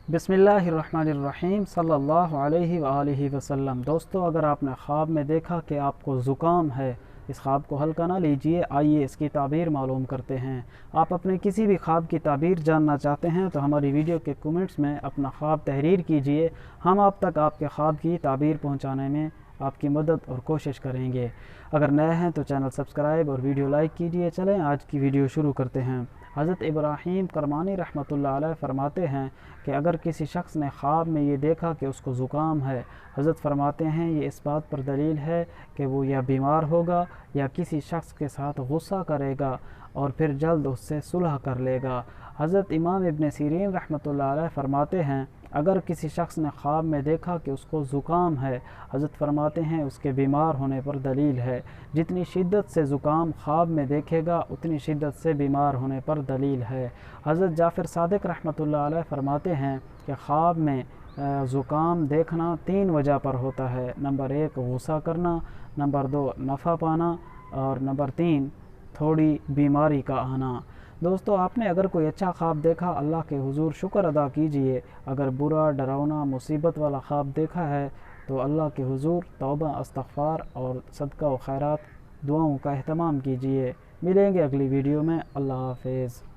बिस्मिल्लाहिर्रहमानिर्रहीम सल्लल्लाहु अलैहि वआलिहि वसल्लम। दोस्तों, अगर आपने ख्वाब में देखा कि आपको ज़ुकाम है, इस ख्वाब को हल्का ना लीजिए। आइए इसकी ताबीर मालूम करते हैं। आप अपने किसी भी ख्वाब की ताबीर जानना चाहते हैं तो हमारी वीडियो के कमेंट्स में अपना ख्वाब तहरीर कीजिए। हम आप तक आपके ख्वाब की ताबीर पहुंचाने में आपकी मदद और कोशिश करेंगे। अगर नए हैं तो चैनल सब्सक्राइब और वीडियो लाइक कीजिए। चलें आज की वीडियो शुरू करते हैं। हज़रत इब्राहीम करमानी रहमतुल्लाह अलैह फरमाते हैं कि अगर किसी शख्स ने ख्वाब में ये देखा कि उसको ज़ुकाम है, हज़रत फरमाते हैं ये इस बात पर दलील है कि वो या बीमार होगा या किसी शख्स के साथ गुस्सा करेगा और फिर जल्द उससे सुलह कर लेगा। हज़रत इमाम इब्न सीरीन रहमतुल्लाह अलैह फरमाते हैं अगर किसी शख्स ने ख्वाब में देखा कि उसको ज़ुकाम है, हज़रत फरमाते हैं उसके बीमार होने पर दलील है। जितनी शिद्दत से ज़ुकाम ख्वाब में देखेगा उतनी शिद्दत से बीमार होने पर दलील है। हज़रत जाफ़र सादिक रहमतुल्लाह अलैह फरमाते हैं कि ख्वाब में ज़ुकाम देखना 3 वजह पर होता है। नंबर 1 गुस्सा करना, नंबर 2 नफ़ा पाना और नंबर 3 थोड़ी बीमारी का आना। दोस्तों, आपने अगर कोई अच्छा ख्वाब देखा, अल्लाह के हुजूर शुक्र अदा कीजिए। अगर बुरा, डरावना, मुसीबत वाला ख्वाब देखा है तो अल्लाह के हुजूर तौबा, इस्तग़फ़ार और सदका व खैरात दुआओं का अहतमाम कीजिए। मिलेंगे अगली वीडियो में। अल्लाह हाफ़िज़।